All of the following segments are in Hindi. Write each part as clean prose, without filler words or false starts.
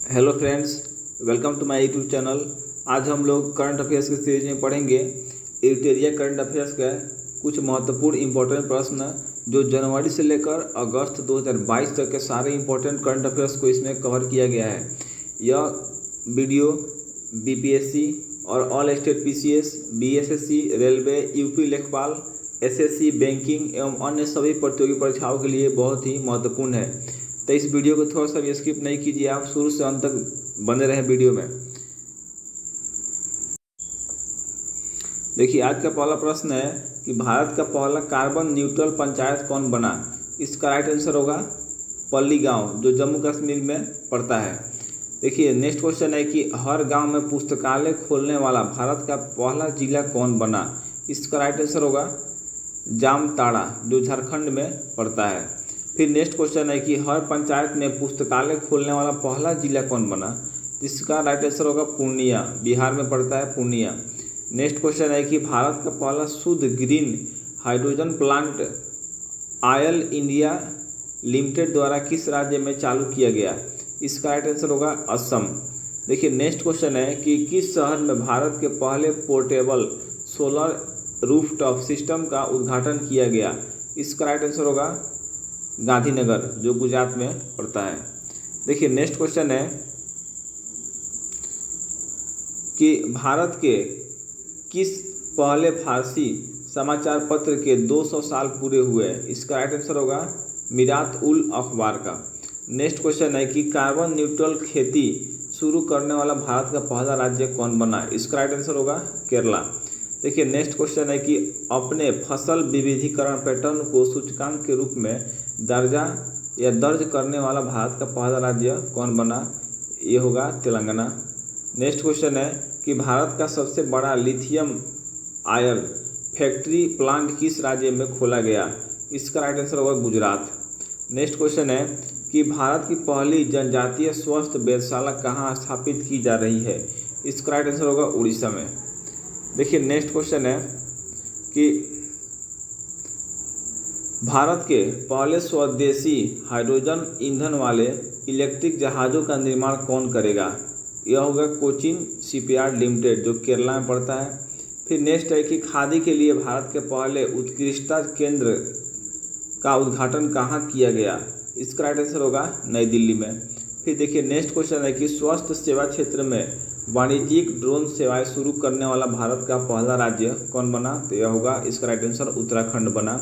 Hello friends, welcome to my YouTube channel. आज हम लोग करंट अफेयर्स के सीरीज में पढ़ेंगे एडिटोरियल करंट अफेयर्स का कुछ महत्वपूर्ण इंपॉर्टेंट प्रश्न जो जनवरी से लेकर अगस्त 2022 तक के सारे इंपॉर्टेंट करंट अफेयर्स को इसमें कवर किया गया है। यह वीडियो बीपीएससी और all state PCS, BSSC, railway, UP लेखपाल, एसएससी, बैंकिंग एवं अन्य सभी प्रतियोगी परीक्षाओं के लिए बहुत ही महत्वपूर्ण है। तो इस वीडियो को थोड़ा सा भी स्किप नहीं कीजिए, आप शुरू से अंत तक बने रहे वीडियो में। देखिए, आज का पहला प्रश्न है कि भारत का पहला कार्बन न्यूट्रल पंचायत कौन बना। इसका राइट आंसर होगा पल्ली गांव, जो जम्मू कश्मीर में पड़ता है। देखिए, नेक्स्ट क्वेश्चन है कि हर गांव में पुस्तकालय खोलने वाला भारत का पहला जिला कौन बना। इसका राइट आंसर होगा जामताड़ा, जो झारखंड में पड़ता है। फिर नेक्स्ट क्वेश्चन है कि हर पंचायत में पुस्तकालय खोलने वाला पहला जिला कौन बना। इसका राइट आंसर होगा पूर्णिया, बिहार में पड़ता है पूर्णिया। नेक्स्ट क्वेश्चन है कि भारत का पहला शुद्ध green hydrogen plant oil India limited द्वारा किस राज्य में चालू किया गया। इसका राइट आंसर होगा असम। देखिए, नेक्स्ट क्वेश्चन है कि किस शहर में भारत के पहले पोर्टेबल सोलर रूफटॉप सिस्टम का उद्घाटन किया गया। इसका राइट आंसर होगा गांधीनगर, जो गुजरात में पड़ता है। देखिए, नेक्स्ट क्वेश्चन है कि भारत के किस पहले फारसी समाचार पत्र के 200 साल पूरे हुए। इसका राइट आंसर होगा मिरात उल अखबार का। नेक्स्ट क्वेश्चन है कि कार्बन न्यूट्रल खेती शुरू करने वाला भारत का पहला राज्य कौन बना। इसका राइट आंसर होगा केरला। देखिए, नेक्स्ट क्वेश्चन है कि अपने फसल विविधीकरण पैटर्न को सूचकांक के रूप में दर्ज करने वाला भारत का पहला राज्य कौन बना। ये होगा तेलंगाना। नेक्स्ट क्वेश्चन है कि भारत का सबसे बड़ा लिथियम आयन फैक्ट्री प्लांट किस राज्य में खोला गया। इसका राइट आंसर होगा गुजरात। नेक्स्ट क्वेश्चन है कि भारत की पहली जनजातीय स्वास्थ्य वेधशाला कहाँ स्थापित की जा रही है। इसका राइट आंसर होगा उड़ीसा में। देखिए, नेक्स्ट क्वेश्चन है कि भारत के पहले स्वदेशी हाइड्रोजन ईंधन वाले इलेक्ट्रिक जहाज़ों का निर्माण कौन करेगा। यह होगा कोचिन शिपयार्ड लिमिटेड, जो केरला में पड़ता है। फिर नेक्स्ट है कि खादी के लिए भारत के पहले उत्कृष्टता केंद्र का उद्घाटन कहाँ किया गया। इसका राइट आंसर होगा नई दिल्ली में। फिर देखिए, नेक्स्ट क्वेश्चन है कि स्वास्थ्य सेवा क्षेत्र में वाणिज्यिक ड्रोन सेवाएं शुरू करने वाला भारत का पहला राज्य कौन बना। तो यह होगा, इसका राइट आंसर उत्तराखंड बना।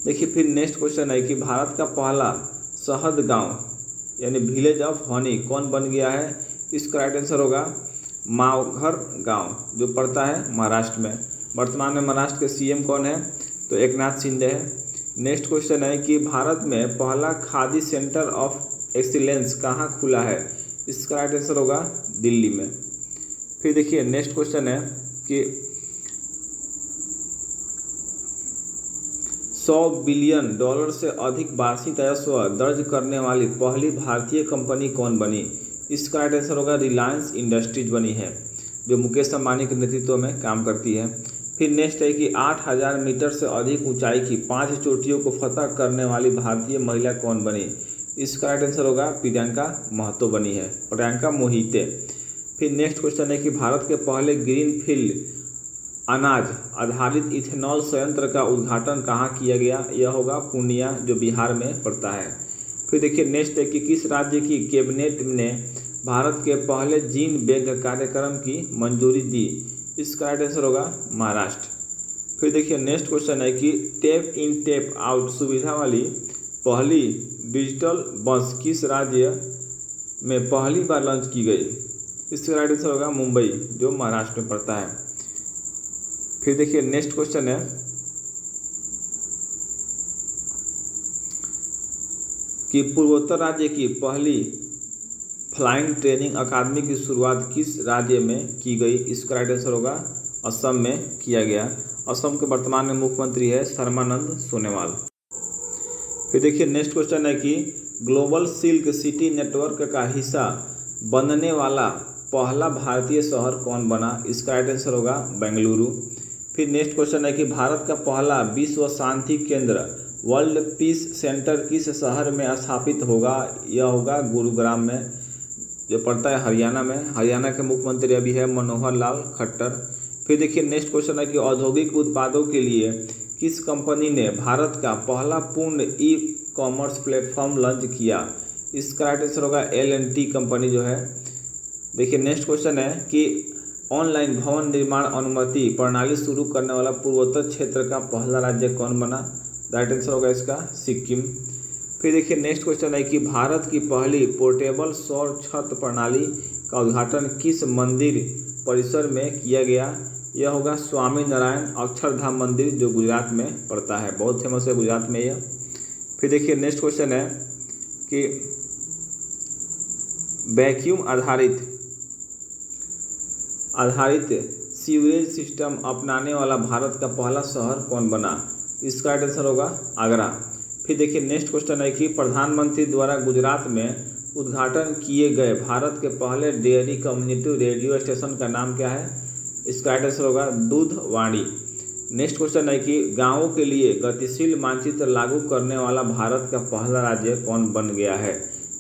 देखिए, फिर नेक्स्ट क्वेश्चन है कि भारत का पहला शहद गांव यानी विलेज ऑफ हनी कौन बन गया है। इसका राइट आंसर होगा मावघर गांव, जो पड़ता है महाराष्ट्र में। वर्तमान में महाराष्ट्र के सीएम कौन है, तो एकनाथ शिंदे है। नेक्स्ट क्वेश्चन है कि भारत में पहला खादी सेंटर ऑफ एक्सीलेंस कहाँ खुला है। इसका राइट आंसर होगा दिल्ली में। फिर देखिए, नेक्स्ट क्वेश्चन है कि 100 बिलियन डॉलर से अधिक वार्षिक राजस्व दर्ज करने वाली पहली भारतीय कंपनी कौन बनी। इसका राइट आंसर होगा रिलायंस इंडस्ट्रीज बनी है, जो मुकेश अंबानी के नेतृत्व में काम करती है। फिर नेक्स्ट है कि 8000 मीटर से अधिक ऊंचाई की 5 चोटियों को फतह करने वाली भारतीय महिला कौन बनी। इसका राइट आंसर होगा प्रियंका महतो बनी है, प्रियंका मोहिते। फिर नेक्स्ट क्वेश्चन है कि भारत के पहले ग्रीन फील्ड अनाज आधारित इथेनॉल संयंत्र का उद्घाटन कहाँ किया गया। यह होगा पूर्णिया, जो बिहार में पड़ता है। फिर देखिए, नेक्स्ट है कि किस राज्य की कैबिनेट ने भारत के पहले जीन बैंक कार्यक्रम की मंजूरी दी। इसका राइट आंसर होगा महाराष्ट्र। फिर देखिए, नेक्स्ट क्वेश्चन है कि टैप इन टैप आउट सुविधा वाली पहली डिजिटल बस किस राज्य में पहली बार लॉन्च की गई। इसका राइट आंसर होगा मुंबई, जो महाराष्ट्र में पड़ता है। फिर देखिए, नेक्स्ट क्वेश्चन है कि पूर्वोत्तर राज्य की पहली फ्लाइंग ट्रेनिंग अकादमी की शुरुआत किस राज्य में की गई। इसका राइट आंसर होगा असम में किया गया। असम के वर्तमान में मुख्यमंत्री है सर्बानंद सोनोवाल। फिर देखिए, नेक्स्ट क्वेश्चन है कि ग्लोबल सिल्क सिटी नेटवर्क का हिस्सा बनने वाला पहला भारतीय शहर कौन बना। इसका राइट आंसर होगा बेंगलुरु। फिर नेक्स्ट क्वेश्चन है कि भारत का पहला विश्व शांति केंद्र वर्ल्ड पीस सेंटर किस शहर में स्थापित होगा। यह होगा गुरुग्राम में। जो पड़ता है हरियाणा में। हरियाणा के मुख्यमंत्री अभी है मनोहर लाल खट्टर। फिर देखिए नेक्स्ट क्वेश्चन है कि औद्योगिक उत्पादों के लिए किस कंपनी ने भारत का पहला पूर्ण ई कॉमर्स प्लेटफॉर्म लॉन्च किया? इसका राइट आंसर होगा L&T कंपनी जो है। देखिए नेक्स्ट क्वेश्चन है कि ऑनलाइन भवन निर्माण अनुमति प्रणाली शुरू करने वाला पूर्वोत्तर क्षेत्र का पहला राज्य कौन बना? राइट आंसर होगा इसका सिक्किम। फिर देखिए नेक्स्ट क्वेश्चन है कि भारत की पहली पोर्टेबल सौर छत प्रणाली का उद्घाटन किस मंदिर परिसर में किया गया? यह होगा स्वामी नारायण अक्षरधाम मंदिर जो गुजरात में पड़ता है, बहुत फेमस है गुजरात में यह। फिर देखिए नेक्स्ट क्वेश्चन है कि वैक्यूम आधारित सीवरेज सिस्टम अपनाने वाला भारत का पहला शहर कौन बना? इसका राइट आंसर होगा आगरा। फिर देखिए नेक्स्ट क्वेश्चन है कि प्रधानमंत्री द्वारा गुजरात में उद्घाटन किए गए भारत के पहले डेयरी कम्युनिटी रेडियो स्टेशन का नाम क्या है? इसका राइट आंसर होगा दूधवाणी। नेक्स्ट क्वेश्चन है कि गांवों के लिए गतिशील मानचित्र लागू करने वाला भारत का पहला राज्य कौन बन गया है?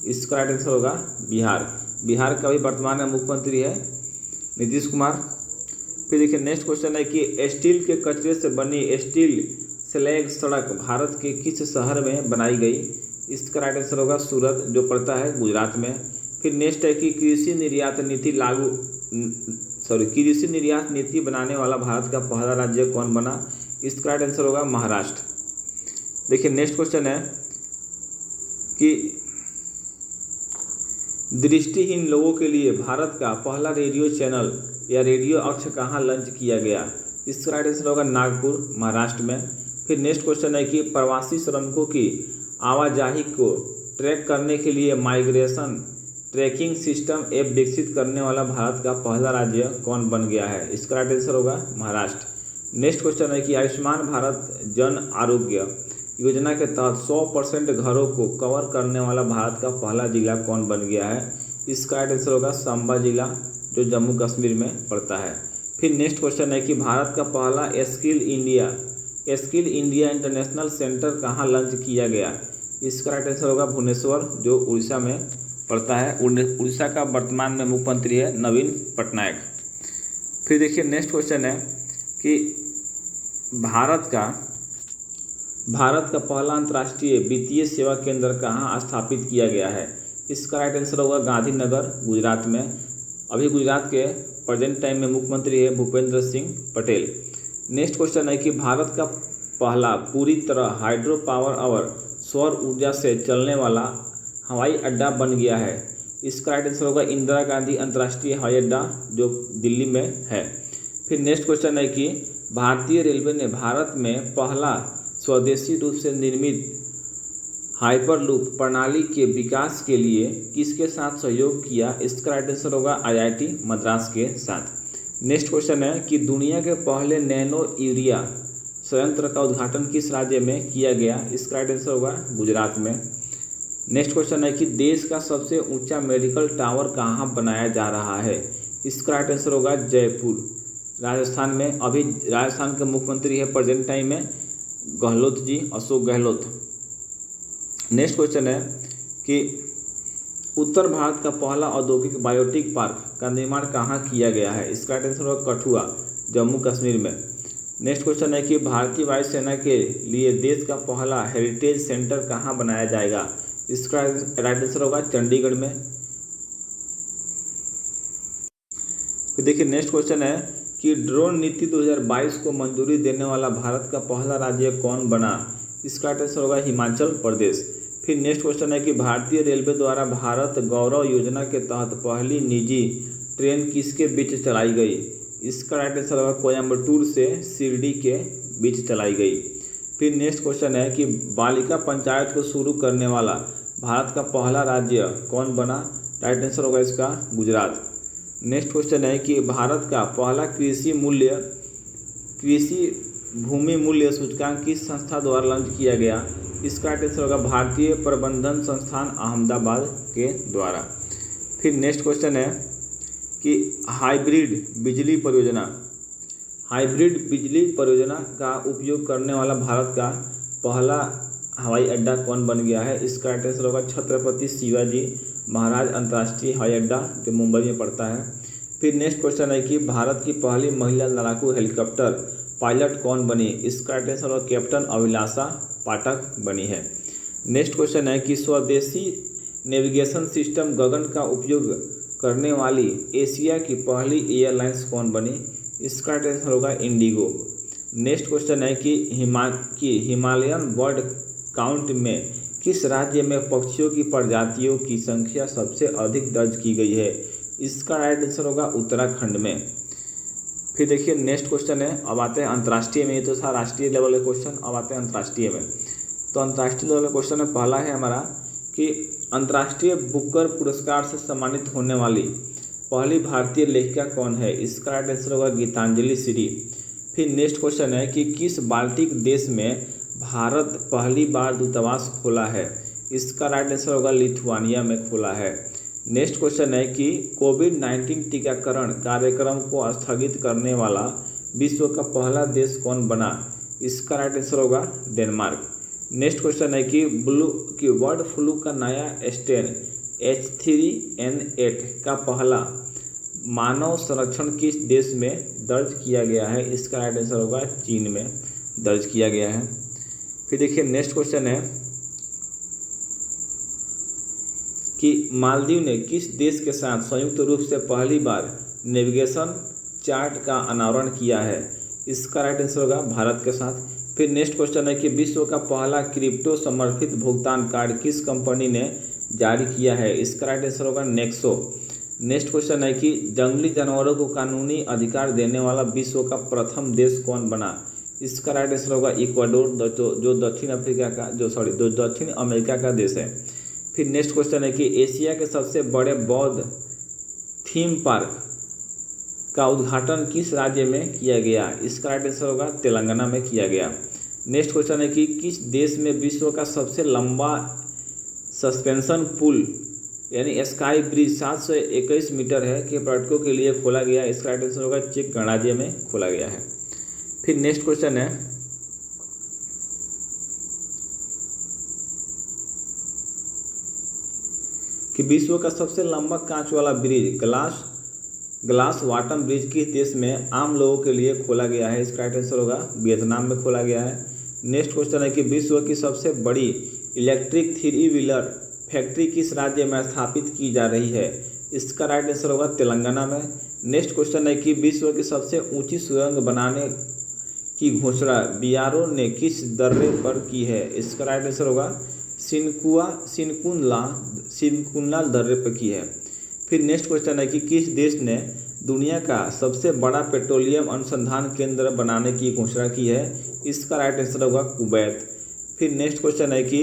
इसका राइट आंसर होगा बिहार। बिहार का भी वर्तमान में मुख्यमंत्री है नीतीश कुमार। फिर देखिए नेक्स्ट क्वेश्चन है कि स्टील के कचरे से बनी स्टील स्लैग सड़क भारत के किस शहर में बनाई गई? इसका राइट आंसर होगा सूरत जो पड़ता है गुजरात में। फिर नेक्स्ट है कि कृषि निर्यात नीति बनाने वाला भारत का पहला राज्य कौन बना? इसका राइट आंसर होगा महाराष्ट्र। देखिए नेक्स्ट क्वेश्चन है कि दृष्टिहीन लोगों के लिए भारत का पहला रेडियो चैनल या रेडियो अक्ष कहाँ लॉन्च किया गया? इसका राइट आंसर होगा नागपुर महाराष्ट्र में। फिर नेक्स्ट क्वेश्चन है कि प्रवासी श्रमिकों की आवाजाही को ट्रैक करने के लिए माइग्रेशन ट्रैकिंग सिस्टम ऐप विकसित करने वाला भारत का पहला राज्य कौन बन गया है? इसका राइट आंसर होगा महाराष्ट्र। नेक्स्ट क्वेश्चन है कि आयुष्मान भारत जन आरोग्य योजना के तहत 100% घरों को कवर करने वाला भारत का पहला जिला कौन बन गया है? इसका राइट आंसर होगा सांबा जिला जो जम्मू कश्मीर में पड़ता है। फिर नेक्स्ट क्वेश्चन है कि भारत का पहला स्किल इंडिया इंटरनेशनल सेंटर कहाँ लॉन्च किया गया? इसका राइट आंसर होगा भुवनेश्वर जो उड़ीसा में पड़ता है। उड़ीसा का वर्तमान में मुख्यमंत्री है नवीन पटनायक। फिर देखिए नेक्स्ट क्वेश्चन है कि भारत का पहला अंतर्राष्ट्रीय वित्तीय सेवा केंद्र कहाँ स्थापित किया गया है? इसका राइट आंसर होगा गांधीनगर गुजरात में। अभी गुजरात के प्रेजेंट टाइम में मुख्यमंत्री है भूपेंद्र सिंह पटेल। नेक्स्ट क्वेश्चन है कि भारत का पहला पूरी तरह हाइड्रो पावर और सौर ऊर्जा से चलने वाला हवाई अड्डा बन गया है। इसका राइट आंसर होगा इंदिरा गांधी अंतर्राष्ट्रीय हवाई अड्डा जो दिल्ली में है। फिर नेक्स्ट क्वेश्चन है कि भारतीय रेलवे ने भारत में पहला स्वदेशी रूप से निर्मित हाइपरलूप प्रणाली के विकास के लिए किसके साथ सहयोग किया? इसका राइट आंसर होगा IIT मद्रास के साथ। नेक्स्ट क्वेश्चन है कि दुनिया के पहले नैनो यूरिया संयंत्र का उद्घाटन किस राज्य में किया गया? इसका राइट आंसर होगा गुजरात में। नेक्स्ट क्वेश्चन है कि देश का सबसे ऊंचा मेडिकल टावर कहाँ बनाया जा रहा है? इसका राइट आंसर होगा जयपुर राजस्थान में। अभी राजस्थान के मुख्यमंत्री है प्रेजेंट टाइम में गहलोत जी, अशोक गहलोत। नेक्स्ट क्वेश्चन है कि उत्तर भारत का पहला औद्योगिक बायोटेक पार्क का निर्माण कहाँ किया गया है? इसका राइट आंसर होगा कठुआ जम्मू कश्मीर में। नेक्स्ट क्वेश्चन है कि भारतीय वायुसेना के लिए देश का पहला हेरिटेज सेंटर कहाँ बनाया जाएगा? इसका राइट आंसर होगा चंडीगढ़ में। फिर देखिए नेक्स्ट क्वेश्चन है कि ड्रोन नीति 2022 को मंजूरी देने वाला भारत का पहला राज्य कौन बना? इसका राइट आंसर होगा हिमाचल प्रदेश। फिर नेक्स्ट क्वेश्चन है कि भारतीय रेलवे द्वारा भारत गौरव योजना के तहत पहली निजी ट्रेन किसके बीच चलाई गई? इसका राइट आंसर होगा कोयम्बटूर से शिरडी के बीच चलाई गई। फिर नेक्स्ट क्वेश्चन है कि बालिका पंचायत को शुरू करने वाला भारत का पहला राज्य कौन बना? राइट आंसर होगा इसका गुजरात। नेक्स्ट क्वेश्चन है कि भारत का पहला कृषि भूमि मूल्य सूचकांक किस संस्था द्वारा लॉन्च किया गया? इसका राइट आंसर होगा भारतीय प्रबंधन संस्थान अहमदाबाद के द्वारा। फिर नेक्स्ट क्वेश्चन है कि हाइब्रिड बिजली परियोजना का उपयोग करने वाला भारत का पहला हवाई अड्डा कौन बन गया है? इसका राइट आंसर होगा छत्रपति शिवाजी महाराज अंतर्राष्ट्रीय हवाई अड्डा जो मुंबई में पड़ता है। फिर नेक्स्ट क्वेश्चन है कि भारत की पहली महिला लड़ाकू हेलीकॉप्टर पायलट कौन बनी? इसका राइट आंसर होगा कैप्टन अभिलाषा पाठक बनी है। नेक्स्ट क्वेश्चन है कि स्वदेशी नेविगेशन सिस्टम गगन का उपयोग करने वाली एशिया की पहली एयरलाइंस कौन बनी? इसका राइट आंसर होगा इंडिगो। नेक्स्ट क्वेश्चन है कि हिमालयन बर्ड काउंट में किस राज्य में पक्षियों की प्रजातियों की संख्या सबसे अधिक दर्ज की गई है? इसका राइट आंसर होगा उत्तराखंड में। फिर देखिए नेक्स्ट क्वेश्चन है, अब आते हैं अंतर्राष्ट्रीय में। ये तो था राष्ट्रीय लेवल का क्वेश्चन, अब आते हैं अंतर्राष्ट्रीय में। तो अंतर्राष्ट्रीय लेवल का क्वेश्चन है, पहला है हमारा कि अंतर्राष्ट्रीय बुकर पुरस्कार से सम्मानित होने वाली पहली भारतीय लेखिका कौन है? इसका राइट आंसर होगा गीतांजलि श्री। फिर नेक्स्ट क्वेश्चन है कि किस बाल्टिक देश में भारत पहली बार दूतावास खोला है? इसका राइट आंसर होगा लिथुआनिया में खोला है। नेक्स्ट क्वेश्चन है कि कोविड-19 टीकाकरण कार्यक्रम को स्थगित करने वाला विश्व का पहला देश कौन बना? इसका राइट आंसर होगा डेनमार्क। नेक्स्ट क्वेश्चन है कि बर्ड फ्लू का नया स्ट्रेन H3N8 का पहला मानव संरक्षण किस देश में दर्ज किया गया है? इसका राइट आंसर होगा चीन में दर्ज किया गया है। फिर देखिए नेक्स्ट क्वेश्चन है कि मालदीव ने किस देश के साथ संयुक्त रूप से पहली बार नेविगेशन चार्ट का अनावरण किया है? इसका राइट आंसर होगा भारत के साथ। फिर नेक्स्ट क्वेश्चन है कि विश्व का पहला क्रिप्टो समर्थित भुगतान कार्ड किस कंपनी ने जारी किया है? इसका राइट आंसर होगा नेक्सो। नेक्स्ट क्वेश्चन है कि जंगली जानवरों को कानूनी अधिकार देने वाला विश्व का प्रथम देश कौन बना? इसका राइट आंसर होगा इक्वाडोर, जो दक्षिण अमेरिका का देश है। फिर नेक्स्ट क्वेश्चन है कि एशिया के सबसे बड़े बौद्ध थीम पार्क का उद्घाटन किस राज्य में किया गया? इसका राइट आंसर होगा तेलंगाना में किया गया। नेक्स्ट क्वेश्चन है कि किस देश में विश्व का सबसे लंबा सस्पेंशन पुल यानी स्काई ब्रिज 721 मीटर है कि पर्यटकों के लिए खोला गया? इसका राइट आंसर होगा चेक गणराज्य में खोला गया है। फिर नेक्स्ट क्वेश्चन है कि विश्व का सबसे लंबा कांच वाला ब्रिज ग्लास वाटम ब्रिज किस देश में आम लोगों के लिए खोला गया है? इसका राइट आंसर होगा वियतनाम में खोला गया है। नेक्स्ट क्वेश्चन है कि विश्व की सबसे बड़ी इलेक्ट्रिक 3 व्हीलर फैक्ट्री किस राज्य में स्थापित की जा रही है? इसका राइट आंसर होगा तेलंगाना में। नेक्स्ट क्वेश्चन है कि विश्व की सबसे ऊंची सुरंग बनाने की घोषणा बीआरओ ने किस दर्रे पर की है? इसका राइट आंसर होगा सिनकुनला दर्रे पर की है। फिर नेक्स्ट क्वेश्चन है कि किस देश ने दुनिया का सबसे बड़ा पेट्रोलियम अनुसंधान केंद्र बनाने की घोषणा की है? इसका राइट आंसर होगा कुवैत। फिर नेक्स्ट क्वेश्चन है कि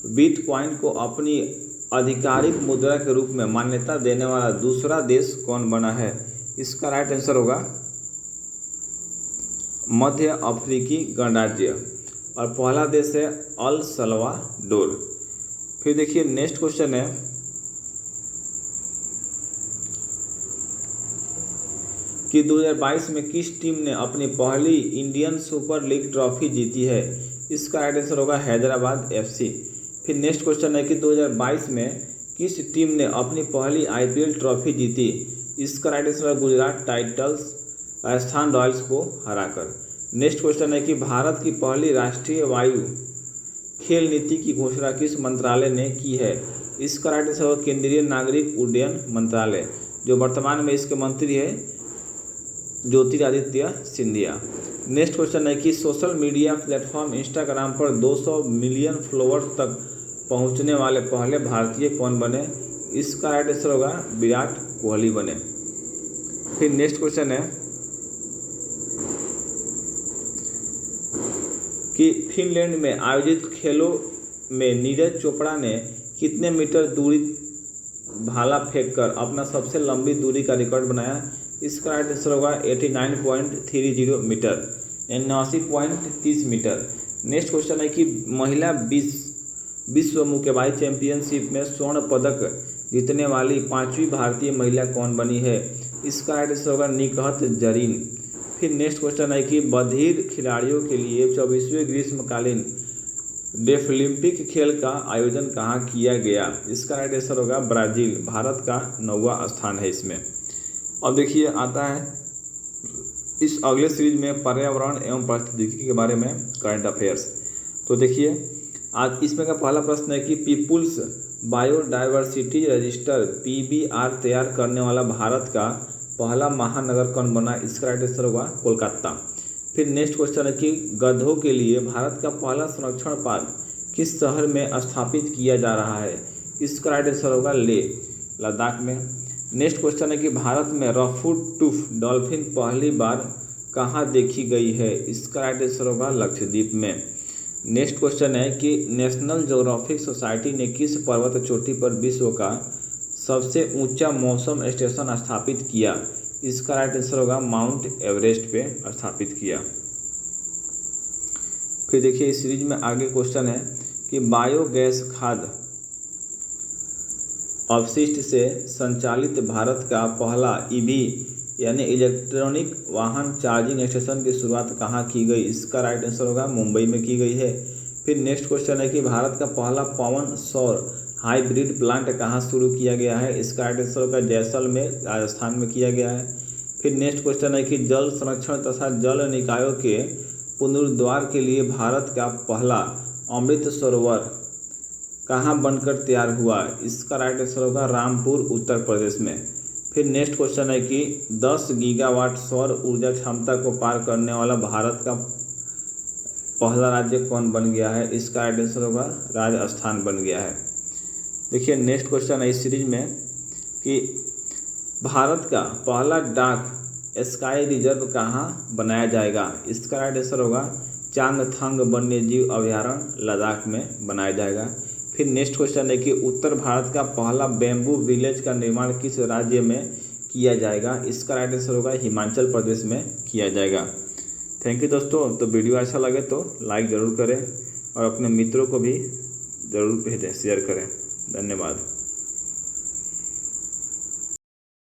बिटकॉइन को अपनी आधिकारिक मुद्रा के रूप में मान्यता देने वाला दूसरा देश कौन बना है? इसका राइट आंसर होगा मध्य अफ्रीकी गणराज्य और पहला देश है अल सल्वाडोर। फिर देखिए नेक्स्ट क्वेश्चन है कि 2022 में किस टीम ने अपनी पहली इंडियन सुपर लीग ट्रॉफी जीती है? इसका राइट आंसर होगा हैदराबाद FC। फिर नेक्स्ट क्वेश्चन है कि 2022 में किस टीम ने अपनी पहली IPL ट्रॉफी जीती? इसका राइट आंसर होगा गुजरात टाइटल्स राजस्थान रॉयल्स को हराकर। नेक्स्ट क्वेश्चन है कि भारत की पहली राष्ट्रीय वायु खेल नीति की घोषणा किस मंत्रालय ने की है? इसका राइट आंसर होगा केंद्रीय नागरिक उड्डयन मंत्रालय, जो वर्तमान में इसके मंत्री है ज्योतिरादित्य सिंधिया। नेक्स्ट क्वेश्चन है कि सोशल मीडिया प्लेटफॉर्म इंस्टाग्राम पर 200 मिलियन फॉलोअर्स तक पहुंचने वाले पहले भारतीय कौन बने? इसका राइट आंसर होगा विराट कोहली बने। फिर नेक्स्ट क्वेश्चन है कि फिनलैंड में आयोजित खेलों में नीरज चोपड़ा ने कितने मीटर दूरी भाला फेंककर अपना सबसे लंबी दूरी का रिकॉर्ड बनाया? इसका राइट आंसर होगा 89.30 मीटर, 89.30 मीटर। नेक्स्ट क्वेश्चन है कि महिला विश्व मुक्केबाजी चैंपियनशिप में स्वर्ण पदक जीतने वाली 5वीं भारतीय महिला कौन बनी है? इसका राइट आंसर होगा निकहत जरीन। फिर नेक्स्ट क्वेश्चन है कि बधिर खिलाड़ियों के लिए 24वें ग्रीष्मकालीन डेफलिम्पिक खेल का आयोजन कहाँ किया गया? इसका राइट आंसर होगा ब्राज़ील। भारत का 9वां स्थान है इसमें। अब देखिए आता है इस अगले सीरीज में पर्यावरण एवं पारिस्थितिकी के बारे में करंट अफेयर्स। तो देखिए आज इसमें का पहला प्रश्न है कि पीपुल्स बायोडाइवर्सिटी रजिस्टर PBR तैयार करने वाला भारत का पहला महानगर कौन बना? इसका राइट आंसर होगा कोलकाता। फिर नेक्स्ट क्वेश्चन है कि गधों के लिए भारत का पहला संरक्षण पार्क किस शहर में स्थापित किया जा रहा है? इसका राइट आंसर होगा लेह, लद्दाख में। नेक्स्ट क्वेश्चन है कि भारत में रफू टूफ डॉल्फिन पहली बार कहाँ देखी गई है? इसका राइट आंसर होगा लक्षद्वीप में। नेक्स्ट क्वेश्चन है कि नेशनल ज्योग्राफिक सोसाइटी ने किस पर्वत चोटी पर विश्व का सबसे ऊंचा मौसम स्टेशन स्थापित किया? इसका राइट आंसर होगा माउंट एवरेस्ट पे स्थापित किया। फिर देखिए इस सीरीज में आगे क्वेश्चन है कि बायोगैस खाद्य अपशिष्ट से संचालित भारत का पहला EV यानी इलेक्ट्रॉनिक वाहन चार्जिंग स्टेशन की शुरुआत कहाँ की गई? इसका राइट आंसर होगा मुंबई में की गई है। फिर नेक्स्ट क्वेश्चन है कि भारत का पहला पवन सौर हाइब्रिड प्लांट कहाँ शुरू किया गया है? इसका राइट आंसर होगा जैसलमेर राजस्थान में किया गया है। फिर नेक्स्ट क्वेश्चन है कि जल संरक्षण तथा जल निकायों के पुनरुद्धार के लिए भारत का पहला अमृत सरोवर कहाँ बनकर तैयार हुआ? इसका राइट आंसर होगा रामपुर उत्तर प्रदेश में। फिर नेक्स्ट क्वेश्चन है कि 10 गीगावाट सौर ऊर्जा क्षमता को पार करने वाला भारत का पहला राज्य कौन बन गया है? इसका राइट आंसर होगा राजस्थान बन गया है। देखिए नेक्स्ट क्वेश्चन है इस सीरीज में कि भारत का पहला डाक स्काई रिजर्व कहाँ बनाया जाएगा? इसका राइट आंसर होगा चांगथंग वन्यजीव अभयारण्य लद्दाख में बनाया जाएगा। फिर नेक्स्ट क्वेश्चन है कि उत्तर भारत का पहला बैम्बू विलेज का निर्माण किस राज्य में किया जाएगा? इसका राइट आंसर होगा हिमाचल प्रदेश में किया जाएगा। थैंक यू दोस्तों। तो वीडियो अच्छा लगे तो लाइक ज़रूर करें और अपने मित्रों को भी ज़रूर भेजें, शेयर करें। धन्यवाद।